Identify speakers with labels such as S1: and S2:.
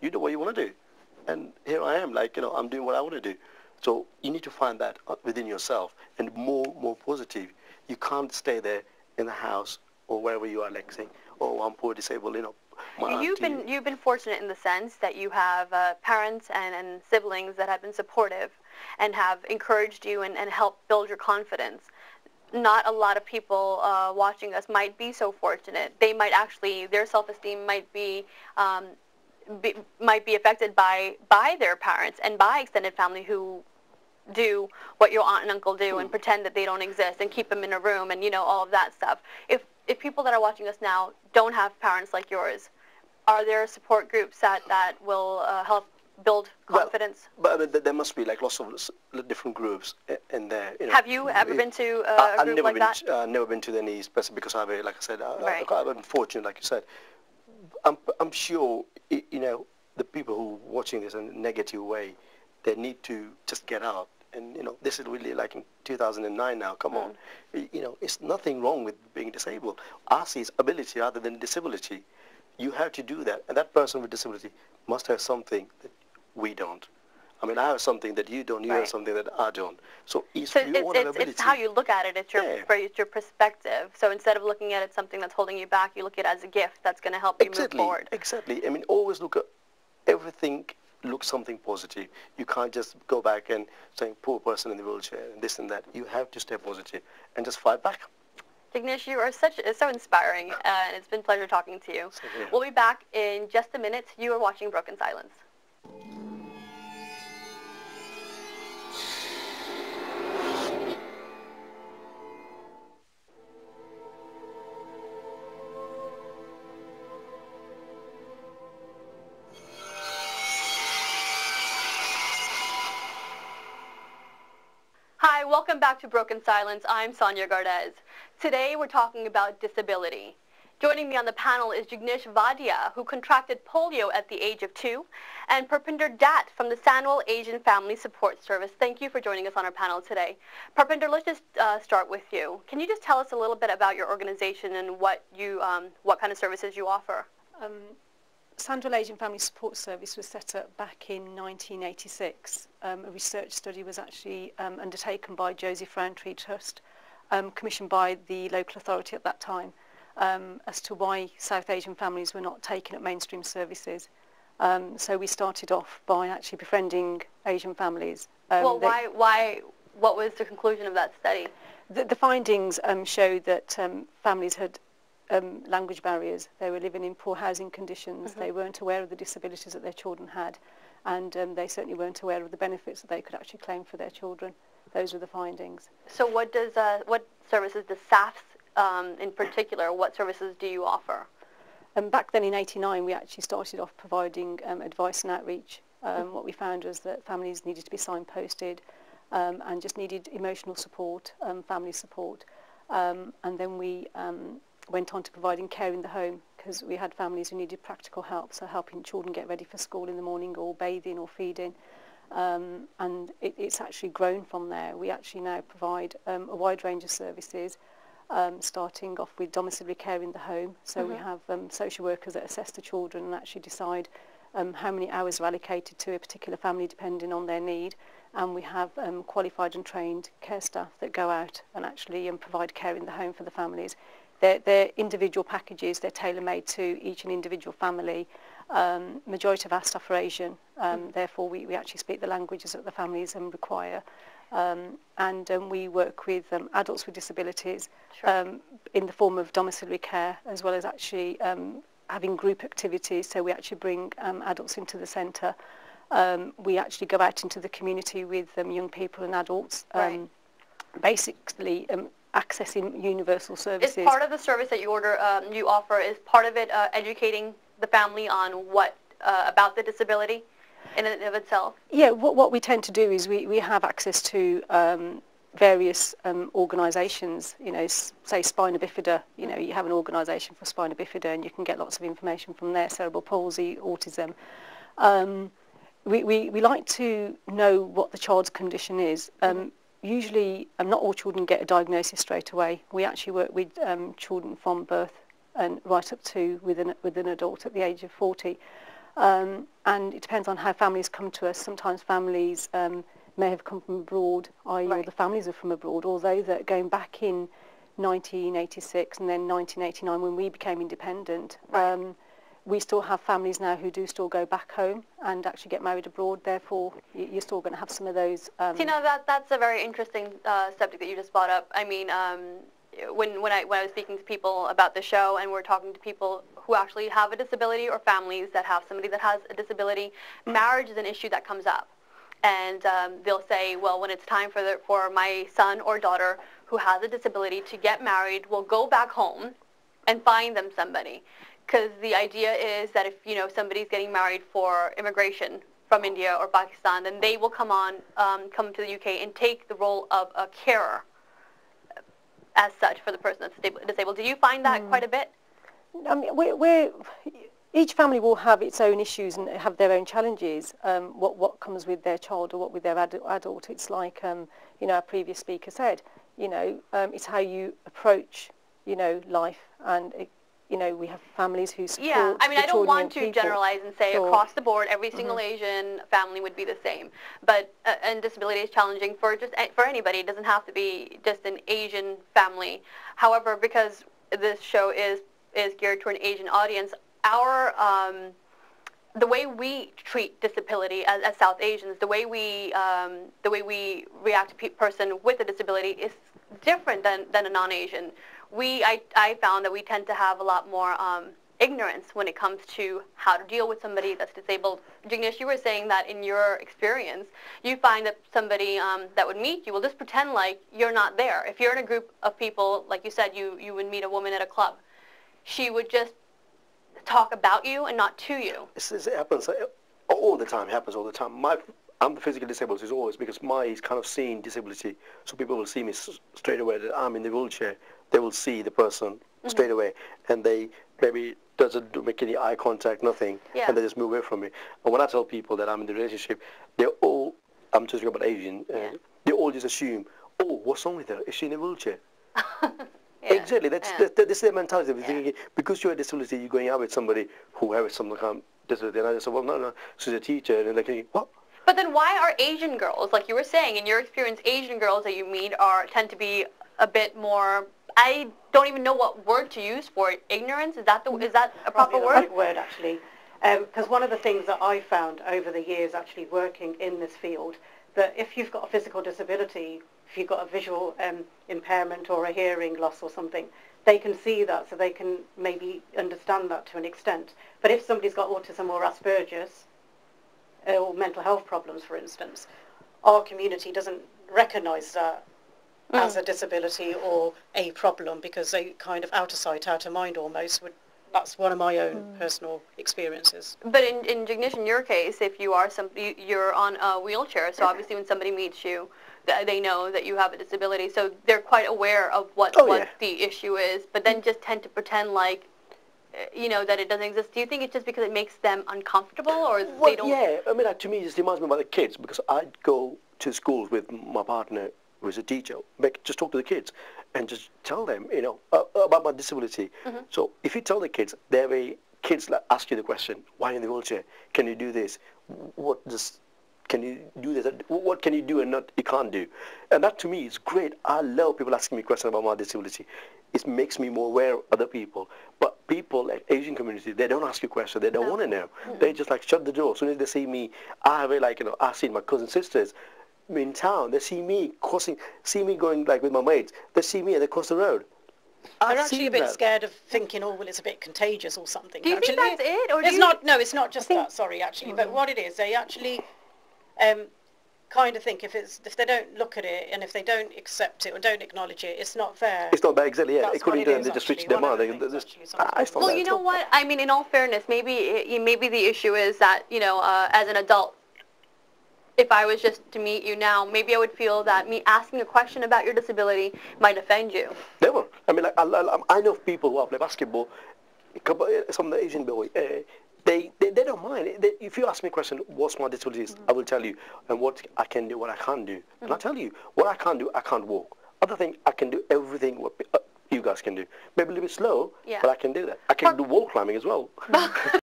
S1: you do what you want to do. And here I am, like, I'm doing what I want to do. So you need to find that within yourself and more positive. You can't stay there in the house or wherever you are, like saying, oh, I'm poor, disabled,
S2: You've been fortunate in the sense that you have parents and siblings that have been supportive and have encouraged you and helped build your confidence. Not a lot of people watching us might be so fortunate. They might actually, their self-esteem might be affected by their parents and by extended family who do what your aunt and uncle do and pretend that they don't exist and keep them in a room and all of that stuff. If people that are watching us now don't have parents like yours, are there support groups that will help build confidence?
S1: Well, but there must be like lots of different groups in there.
S2: Have you ever been to a group like that?
S1: I've never been to any specific because like I said,
S2: Right.
S1: I'm fortunate, like you said. I'm sure the people who are watching this in a negative way, they need to just get out. And this is really like in 2009 now. Come on, it's nothing wrong with being disabled. Ours is ability rather than disability. You have to do that, and that person with disability must have something that we don't. I mean, I have something that you don't. You have something that I don't. So it's
S2: how you look at it. It's your perspective. So instead of looking at it something that's holding you back, you look at it as a gift that's going to help you move forward.
S1: Exactly. I mean, always look at everything. Look something positive. You can't just go back and say, poor person in the wheelchair and this and that. You have to stay positive and just fight back.
S2: Jignesh, you are so inspiring, and it's been a pleasure talking to you. We'll be back in just a minute. You are watching Broken Silence. Hi, welcome back to Broken Silence. I'm Sanyya Gardez. Today we're talking about disability. Joining me on the panel is Jignesh Vadia, who contracted polio at the age of 2, and Parpinder Dat from the Sanwal Asian Family Support Service. Thank you for joining us on our panel today. Parpinder, let's just start with you. Can you just tell us a little bit about your organization and what kind of services you offer?
S3: Sanwal Asian Family Support Service was set up back in 1986. A research study was actually undertaken by Joseph Rowntree Trust, commissioned by the local authority at that time, as to why South Asian families were not taken at mainstream services. So we started off by actually befriending Asian families.
S2: What was the conclusion of that study?
S3: The findings showed that families had language barriers. They were living in poor housing conditions. They weren't aware of the disabilities that their children had, and they certainly weren't aware of the benefits that they could actually claim for their children. Those were the findings.
S2: So what services does SAFS in particular, what services do you offer?
S3: Back then in '89 we actually started off providing advice and outreach. What we found was that families needed to be signposted and just needed emotional support, family support, and then we went on to providing care in the home, because we had families who needed practical help, so helping children get ready for school in the morning or bathing or feeding. And it's actually grown from there. We actually now provide a wide range of services, starting off with domiciliary care in the home. So we have social workers that assess the children and actually decide how many hours are allocated to a particular family depending on their need. And we have qualified and trained care staff that go out and actually provide care in the home for the families. They're individual packages, they're tailor-made to each and individual family. Majority of our staff are Asian, therefore we actually speak the languages that the families require. And we work with adults with disabilities in the form of domiciliary care, as well as actually having group activities. So we actually bring adults into the centre. We actually go out into the community with young people and adults, basically accessing universal services.
S2: Is part of the service that you offer, is part of it educating the family on what about the disability in and of itself?
S3: Yeah, what we tend to do is we have access to various organisations, say spina bifida, you have an organisation for spina bifida and you can get lots of information from there, cerebral palsy, autism. We like to know what the child's condition is. Usually, not all children get a diagnosis straight away. We actually work with children from birth and right up to with an adult at the age of 40. And it depends on how families come to us. Sometimes families may have come from abroad, i.e. all the families are from abroad, although that going back in 1986 and then 1989 when we became independent, we still have families now who do still go back home and actually get married abroad. Therefore, you're still going to have some of those.
S2: That's a very interesting subject that you just brought up. I mean, when I was speaking to people about the show and we're talking to people who actually have a disability or families that have somebody that has a disability, marriage is an issue that comes up. And they'll say, well, when it's time for my son or daughter who has a disability to get married, we'll go back home and find them somebody. Because the idea is that if, somebody's getting married for immigration from India or Pakistan, then they will come to the UK and take the role of a carer as such for the person that's disabled. Do you find that quite a bit?
S3: I mean, each family will have its own issues and have their own challenges. What comes with their child or what with their adult. It's like, our previous speaker said, it's how you approach, life, and we have families who support.
S2: Yeah, I mean, I don't want to
S3: people.
S2: generalize and say across the board every single Asian family would be the same. But and disability is challenging for anybody. It doesn't have to be just an Asian family. However, because this show is geared to an Asian audience, the way we treat disability as South Asians, the way we react to a person with a disability is different than a non-Asian. I found that we tend to have a lot more ignorance when it comes to how to deal with somebody that's disabled. Jignesh, you were saying that in your experience, you find that somebody that would meet you will just pretend like you're not there. If you're in a group of people, like you said, you would meet a woman at a club, she would just talk about you and not to you.
S1: It happens all the time. It happens all the time. I'm the physically disabled, is always because my kind of seeing disability, so people will see me straight away that I'm in the wheelchair. They will see the person straight away, and they maybe doesn't make any eye contact, nothing, and they just move away from me. And when I tell people that I'm in the relationship, they're all, I'm talking about Asian, they all just assume, oh, what's wrong with her? Is she in a wheelchair? Exactly, that's their mentality. They're thinking, because you're a disability, you're going out with somebody who has some kind of disability. And I just said, well, no, she's a teacher. And they're like, thinking, what?
S2: But then why are Asian girls, like you were saying, in your experience, Asian girls that you meet tend to be a bit more, I don't even know what word to use for it. Ignorance? Is that a proper word?
S4: Right word, actually. Because one of the things that I found over the years actually working in this field, that if you've got a physical disability, if you've got a visual impairment or a hearing loss or something, they can see that, so they can maybe understand that to an extent. But if somebody's got autism or Asperger's, or mental health problems, for instance, our community doesn't recognise that as a disability or a problem, because they kind of out of sight, out of mind almost. That's one of my own personal experiences.
S2: But in Jignesh, in your case, if you are you're on a wheelchair, so obviously when somebody meets you, they know that you have a disability, so they're quite aware of what the issue is, but then just tend to pretend like, that it doesn't exist. Do you think it's just because it makes them uncomfortable, or they don't?
S1: Yeah, I mean, to me, it just reminds me about the kids, because I go to schools with my partner, who is a teacher, just talk to the kids and just tell them, about my disability. So if you tell the kids, kids ask you the question, why are you in the wheelchair? Can you do this? Can you do this? What can you do and you can't do? And that to me is great. I love people asking me questions about my disability. It makes me more aware of other people. But people like Asian community, they don't ask you questions. They don't want to know. They just shut the door. As soon as they see me, I've seen my cousin sisters in town. They see me going with my mates. They see me and they cross the road.
S4: They're actually a bit scared of thinking, oh, well, it's a bit contagious or something.
S2: Do you think that's it? Or
S4: No, it's not just that, sorry, actually. But what it is, they actually kind of think if they don't look at it and if they don't accept it or don't acknowledge it, it's not fair.
S1: It's not fair, exactly, yeah. According to them, they just switch their mind.
S2: Well, you know what? I mean, in all fairness, maybe the issue is that, as an adult, if I was just to meet you now, maybe I would feel that me asking a question about your disability might offend you.
S1: Never. I mean, I know people who play basketball, some of the Asian boys, they don't mind. If you ask me a question, what's my disability, I will tell you, and what I can do, what I can't do. And I'll tell you, what I can't do, I can't walk. Other thing, I can do everything what you guys can do. Maybe a little bit slow, but I can do that. I can do wall climbing as well.